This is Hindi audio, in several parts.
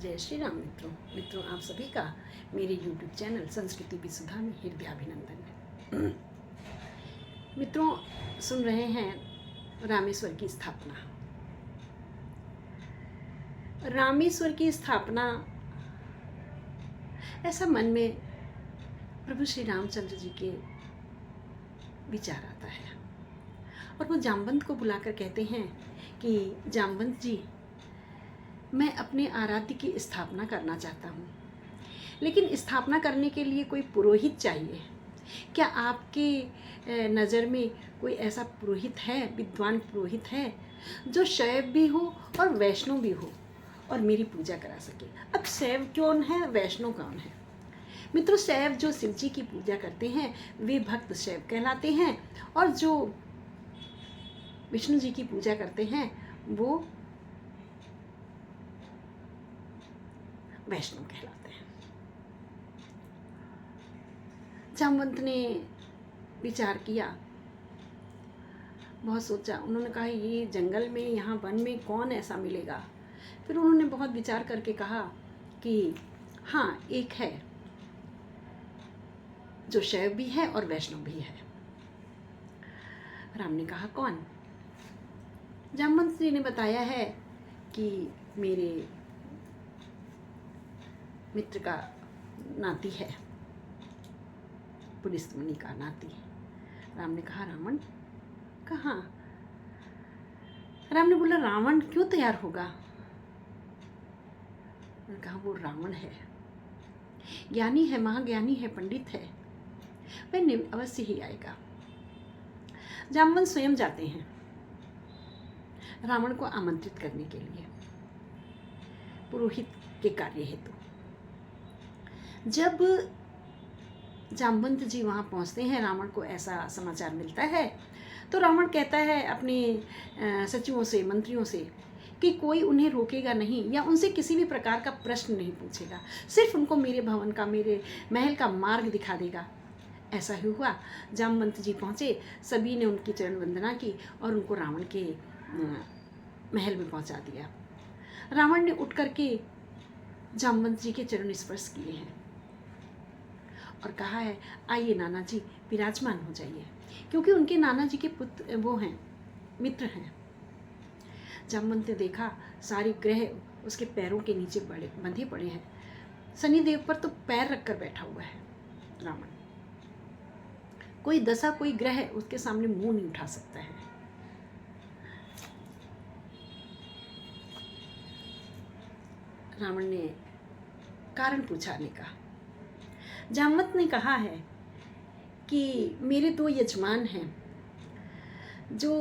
जय श्री राम मित्रों आप सभी का मेरे यूट्यूब चैनल संस्कृति विसुधा में हृदय अभिनंदन। मित्रों, सुन रहे हैं रामेश्वर की स्थापना। रामेश्वर की स्थापना, ऐसा मन में प्रभु श्री रामचंद्र जी के विचार आता है और वो जामवंत को बुलाकर कहते हैं कि जामवंत जी, मैं अपने आराध्य की स्थापना करना चाहता हूँ, लेकिन स्थापना करने के लिए कोई पुरोहित चाहिए। क्या आपके नज़र में कोई ऐसा पुरोहित है, विद्वान पुरोहित है, जो शैव भी हो और वैष्णव भी हो और मेरी पूजा करा सके? अब शैव कौन है, वैष्णव कौन है? मित्रों, शैव जो शिव जी की पूजा करते हैं वे भक्त शैव कहलाते हैं, और जो विष्णु जी की पूजा करते हैं वो वैष्णव कहलाते हैं। जामवंत ने विचार किया, बहुत सोचा। उन्होंने कहा ये जंगल में, यहाँ वन में कौन ऐसा मिलेगा? फिर उन्होंने बहुत विचार करके कहा कि हाँ, एक है जो शैव भी है और वैष्णव भी है। राम ने कहा कौन? जामवंत जी ने बताया है कि मेरे मित्र का नाती है, पुलिस मुनि का नाती। राम ने कहा रावण कहाँ? राम ने बोला रावण क्यों तैयार होगा? उन्होंने कहा वो रावण है, ज्ञानी है, महाज्ञानी है, पंडित है, वह अवश्य ही आएगा। जामवंत स्वयं जाते हैं रावण को आमंत्रित करने के लिए, पुरोहित के कार्य हेतु। जब जामवंत जी वहाँ पहुँचते हैं, रावण को ऐसा समाचार मिलता है, तो रावण कहता है अपने सचिवों से, मंत्रियों से कि कोई उन्हें रोकेगा नहीं या उनसे किसी भी प्रकार का प्रश्न नहीं पूछेगा, सिर्फ उनको मेरे भवन का, मेरे महल का मार्ग दिखा देगा। ऐसा ही हुआ। जामवंत जी पहुँचे, सभी ने उनकी चरण वंदना की और उनको रावण के महल में पहुँचा दिया। रावण ने उठ करके जामवंत जी के चरण स्पर्श किए हैं और कहा है आइए नाना जी, विराजमान हो जाइए, क्योंकि उनके नाना जी के पुत्र वो हैं, मित्र हैं। जामवंत ने देखा सारे ग्रह उसके पैरों के नीचे बंधे पड़े हैं। शनिदेव पर तो पैर रखकर बैठा हुआ है रावण। कोई दशा, कोई ग्रह उसके सामने मुंह नहीं उठा सकता है। रावण ने कारण पूछा आने का। जामवंत ने कहा है कि मेरे दो यजमान हैं जो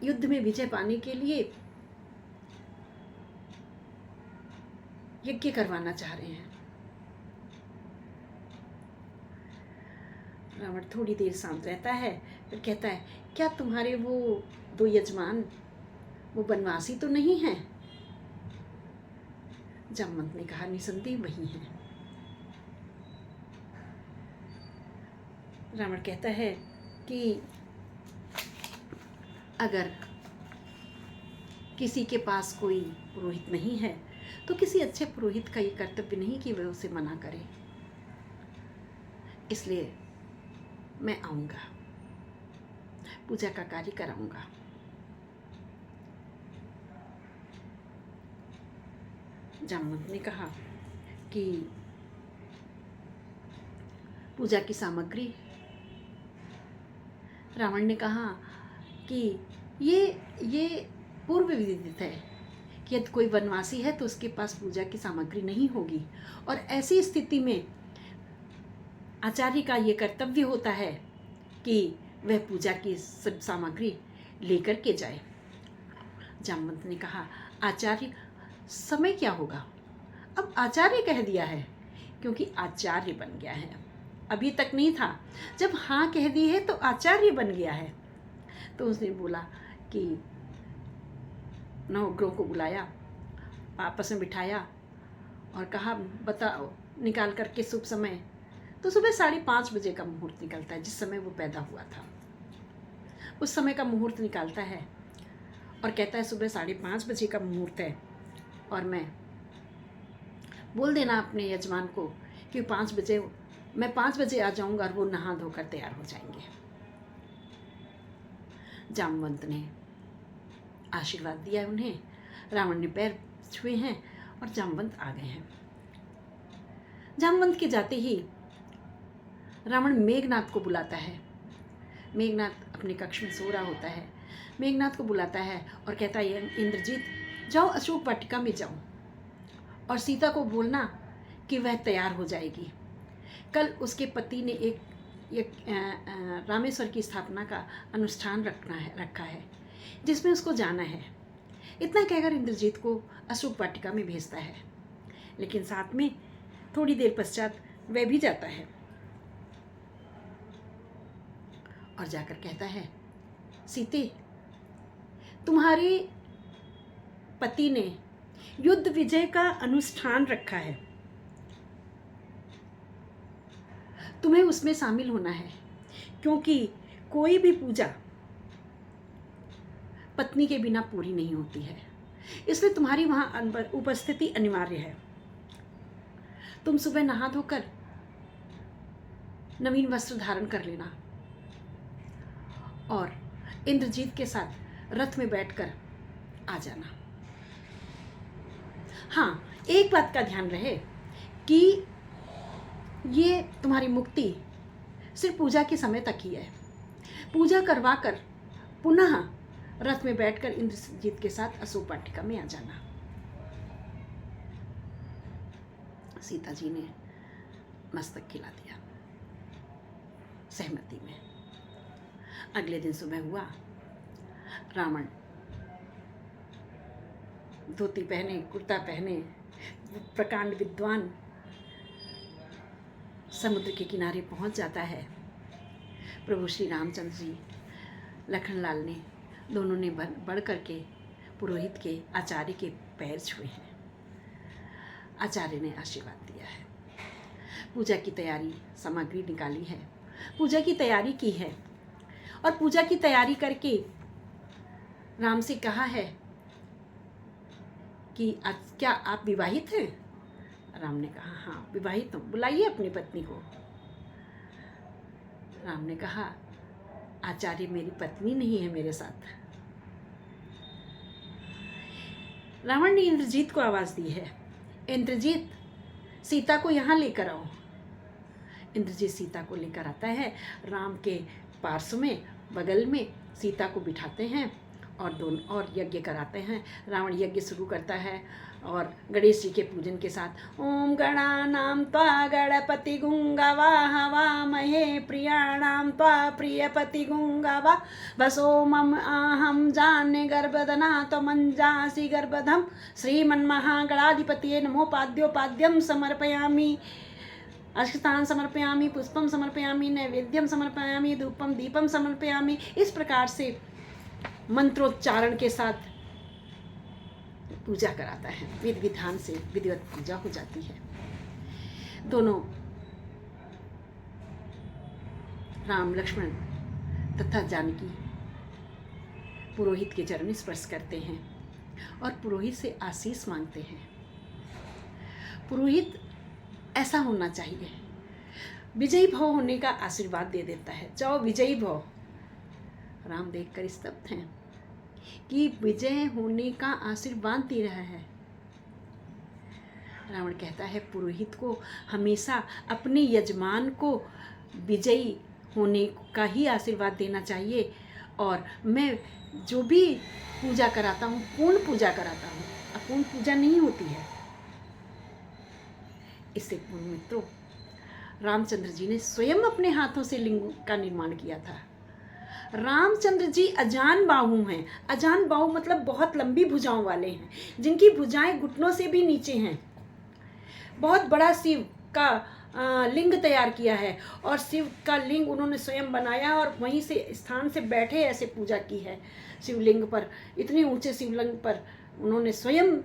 युद्ध में विजय पाने के लिए यज्ञ करवाना चाह रहे हैं। रावण थोड़ी देर शांत रहता है, फिर कहता है क्या तुम्हारे वो दो यजमान वो वनवासी तो नहीं हैं? जामवंत ने कहा निसंदेह वही हैं। रावण कहता है कि अगर किसी के पास कोई पुरोहित नहीं है तो किसी अच्छे पुरोहित का ये कर्तव्य नहीं कि वह उसे मना करे, इसलिए मैं आऊँगा, पूजा का कार्य कराऊँगा। जामवंत ने कहा कि पूजा की सामग्री? रावण ने कहा कि ये पूर्व विदित है कि यदि कोई वनवासी है तो उसके पास पूजा की सामग्री नहीं होगी, और ऐसी स्थिति में आचार्य का ये कर्तव्य होता है कि वह पूजा की सब सामग्री लेकर के जाए। जामवंत ने कहा आचार्य, समय क्या होगा? अब आचार्य कह दिया है, क्योंकि आचार्य बन गया है, अभी तक नहीं था। जब हाँ कह दी है तो आचार्य बन गया है। तो उसने बोला कि नवग्रहों को बुलाया, आपस में बिठाया और कहा बताओ निकाल करके शुभ समय। तो सुबह 5:30 बजे का मुहूर्त निकलता है, जिस समय वो पैदा हुआ था उस समय का मुहूर्त निकालता है और कहता है सुबह 5:30 बजे का मुहूर्त है और मैं बोल देना अपने यजमान को कि 5 बजे मैं 5 बजे आ जाऊंगा और वो नहा धोकर तैयार हो जाएंगे। जामवंत ने आशीर्वाद दिया उन्हें, रावण ने पैर छुए हैं और जामवंत आ गए हैं। जामवंत के जाते ही रावण मेघनाथ को बुलाता है। मेघनाथ अपने कक्ष में सो रहा होता है। मेघनाथ को बुलाता है और कहता है, इंद्रजीत जाओ अशोक वाटिका में जाओ और सीता को बोलना कि वह तैयार हो जाएगी। कल उसके पति ने एक रामेश्वर की स्थापना का अनुष्ठान रखा है जिसमें उसको जाना है। इतना कहकर इंद्रजीत को अशोक वाटिका में भेजता है, लेकिन साथ में थोड़ी देर पश्चात वह भी जाता है और जाकर कहता है, सीते तुम्हारे पति ने युद्ध विजय का अनुष्ठान रखा है, तुम्हें उसमें शामिल होना है, क्योंकि कोई भी पूजा पत्नी के बिना पूरी नहीं होती है, इसलिए तुम्हारी वहाँ उपस्थिति अनिवार्य है। तुम सुबह नहा धोकर नवीन वस्त्र धारण कर लेना और इंद्रजीत के साथ रथ में बैठकर आ जाना। हाँ, एक बात का ध्यान रहे कि ये तुम्हारी मुक्ति सिर्फ पूजा के समय तक ही है। पूजा करवा कर पुनः रथ में बैठकर इंद्रजीत के साथ अशोक वाटिका में आ जाना। सीता जी ने मस्तक खिला दिया सहमति में। अगले दिन सुबह हुआ, रावण धोती पहने, कुर्ता पहने, प्रकांड विद्वान समुद्र के किनारे पहुंच जाता है। प्रभु श्री रामचंद्र जी, लखनलाल ने दोनों ने बढ़ करके पुरोहित के आचार्य के पैर छुए हैं। आचार्य ने आशीर्वाद दिया है। पूजा की तैयारी सामग्री निकाली है, पूजा की तैयारी की है और पूजा की तैयारी करके राम से कहा है कि आज क्या आप विवाहित हैं? राम ने कहा, हाँ विवाहित हूँ, बुलाइए अपनी पत्नी को। राम ने कहा, आचार्य मेरी पत्नी नहीं है मेरे साथ। रावण ने इंद्रजीत को आवाज दी है, इंद्रजीत सीता को यहाँ लेकर आओ। इंद्रजीत सीता को लेकर आता है। राम के पार्श्व में बगल में सीता को बिठाते हैं और दोनों और यज्ञ कराते हैं। रावण यज्ञ शुरू करता है और गणेश जी के पूजन के साथ ओम गणानां त्वा गणपति गुंगवा हवामहे प्रियाणां त्वा प्रियपति गुंगवा वसो मम आहम जाने गर्भधना त्वमंजासि गर्भधम श्रीमन्महागणाधिपतये नमो पाद्योपाद्यम समर्पयामि अक्षतान समर्पयामि पुष्पम समर्पयामि नैवेद्यम समर्पयामि धूपम दीपम समर्पयामि। इस प्रकार से मंत्रोच्चारण के साथ पूजा कराता है। विधि विधान से विधिवत पूजा हो जाती है। दोनों राम लक्ष्मण तथा जानकी पुरोहित के चरण स्पर्श करते हैं और पुरोहित से आशीष मांगते हैं। पुरोहित ऐसा होना चाहिए, विजयी भव होने का आशीर्वाद दे देता है। जाओ विजयी भव। राम देखकर स्तब्ध हैं कि विजय होने का आशीर्वाद दे रहा है। रावण कहता है, पुरोहित को हमेशा अपने यजमान को विजयी होने का ही आशीर्वाद देना चाहिए और मैं जो भी पूजा कराता हूँ पूर्ण पूजा कराता हूँ, अपूर्ण पूजा नहीं होती है। इससे पूर्व मित्रों, रामचंद्र जी ने स्वयं अपने हाथों से लिंग का निर्माण किया था। रामचंद्र जी अजान बाहु हैं। अजान बाहु मतलब बहुत लंबी भुजाओं वाले हैं, जिनकी भुजाएं घुटनों से भी नीचे हैं। बहुत बड़ा शिव का लिंग तैयार किया है और शिव का लिंग उन्होंने स्वयं बनाया और वहीं से स्थान से बैठे ऐसे पूजा की है। शिवलिंग पर, इतने ऊंचे शिवलिंग पर उन्होंने स्वयं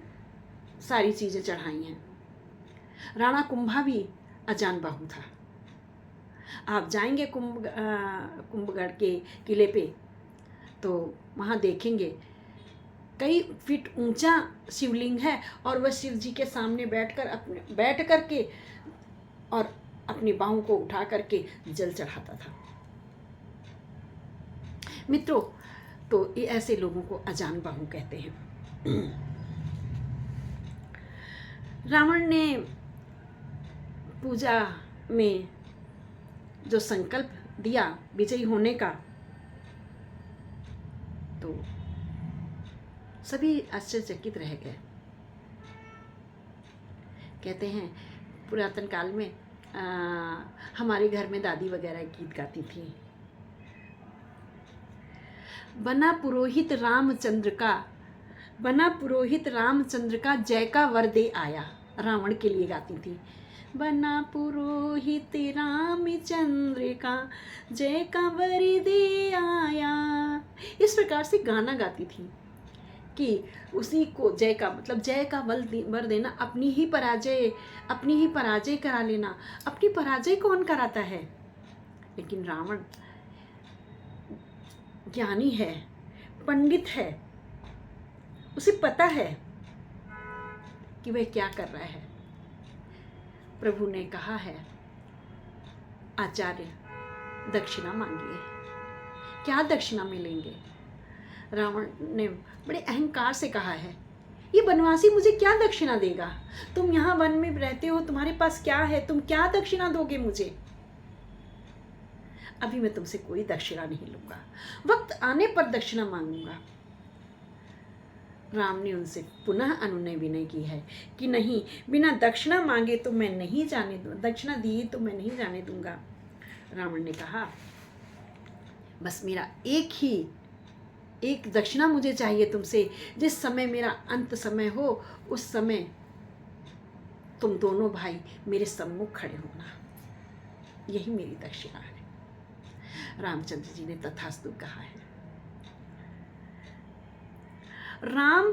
सारी चीज़ें चढ़ाई हैं। राणा कुंभा भी अजान बाहु था। आप जाएंगे कुंभगढ़ के किले पे तो वहाँ देखेंगे कई फीट ऊंचा शिवलिंग है और वह शिव जी के सामने बैठ करके और अपनी बाहों को उठा करके जल चढ़ाता था। मित्रों, तो ये ऐसे लोगों को अजान बाहु कहते हैं। रावण ने पूजा में जो संकल्प दिया विजयी होने का, तो सभी आश्चर्यचकित रह गए। कहते हैं पुरातन काल में हमारे घर में दादी वगैरह गीत गाती थी, बना पुरोहित रामचंद्र का जय का वर दे आया। रावण के लिए गाती थी, बना पुरोहित रामचंद्र का जय का वर दे आया। इस प्रकार से गाना गाती थी कि उसी को जय का मतलब जय का वर देना, अपनी ही पराजय करा लेना। अपनी पराजय कौन कराता है? लेकिन रावण ज्ञानी है, पंडित है, उसे पता है कि वह क्या कर रहा है। प्रभु ने कहा है, आचार्य दक्षिणा मांगिए। क्या दक्षिणा मिलेंगे? रावण ने बड़े अहंकार से कहा है, ये बनवासी मुझे क्या दक्षिणा देगा? तुम यहाँ वन में रहते हो, तुम्हारे पास क्या है? तुम क्या दक्षिणा दोगे मुझे? अभी मैं तुमसे कोई दक्षिणा नहीं लूंगा, वक्त आने पर दक्षिणा मांगूंगा। राम ने उनसे पुनः अनुनय विनय की है कि नहीं, बिना दक्षिणा मांगे तो मैं नहीं जाने दूंगा, दक्षिणा दिए तो मैं नहीं जाने दूंगा। रावण ने कहा, बस मेरा एक दक्षिणा मुझे चाहिए तुमसे। जिस समय मेरा अंत समय हो, उस समय तुम दोनों भाई मेरे सम्मुख खड़े होना, यही मेरी दक्षिणा है। रामचंद्र जी ने तथास्तु कहा है। राम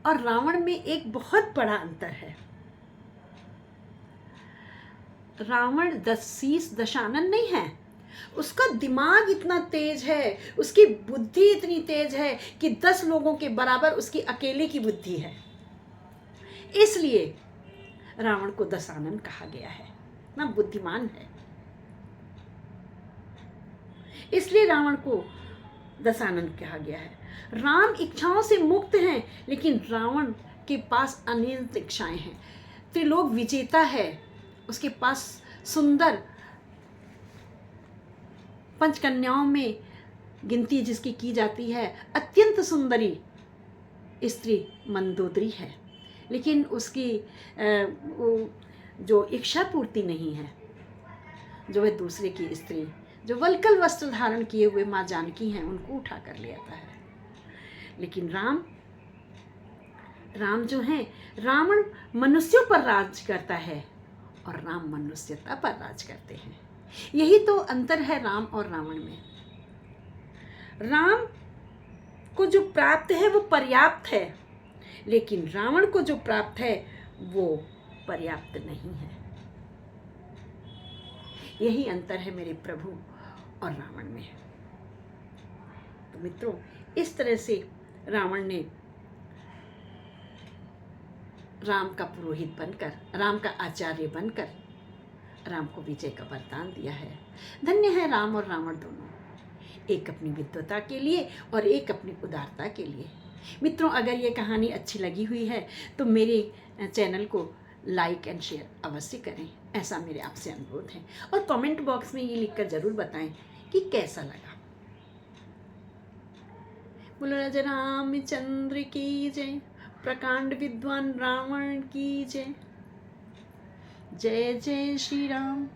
और रावण में एक बहुत बड़ा अंतर है। रावण शीश दशानन नहीं है, उसका दिमाग इतना तेज है, उसकी बुद्धि इतनी तेज है कि 10 लोगों के बराबर उसकी अकेले की बुद्धि है। इसलिए रावण को दशानन कहा गया है, ना बुद्धिमान है, इसलिए रावण को दशानन कहा गया है। राम इच्छाओं से मुक्त हैं, लेकिन रावण के पास अनंत इच्छाएं हैं। त्रिलोक विजेता है, उसके पास सुंदर पंचकन्याओं में गिनती जिसकी की जाती है, अत्यंत सुंदरी स्त्री मंदोदरी है, लेकिन उसकी जो इच्छा पूर्ति नहीं है। जो वह दूसरे की स्त्री जो वल्कल वस्त्र धारण किए हुए माँ जानकी हैं, उनको उठा कर ले आता है। लेकिन राम जो हैं, रावण मनुष्यों पर राज करता है और राम मनुष्यता पर राज करते हैं। यही तो अंतर है राम और रावण में। राम को जो प्राप्त है वो पर्याप्त है, लेकिन रावण को जो प्राप्त है वो पर्याप्त नहीं है। यही अंतर है मेरे प्रभु और रावण में। तो मित्रों, इस तरह से रावण ने राम का पुरोहित बनकर, राम का आचार्य बनकर राम को विजय का वरदान दिया है। धन्य है राम और रावण दोनों, एक अपनी विद्वता के लिए और एक अपनी उदारता के लिए। मित्रों, अगर ये कहानी अच्छी लगी हुई है तो मेरे चैनल को लाइक एंड शेयर अवश्य करें, ऐसा मेरे आपसे अनुरोध है। और कमेंट बॉक्स में ये लिखकर ज़रूर बताएं कि कैसा लगा। बोलो राजा रामचंद्र की जय, प्रकांड विद्वान रावण की जय। जय जय श्री राम।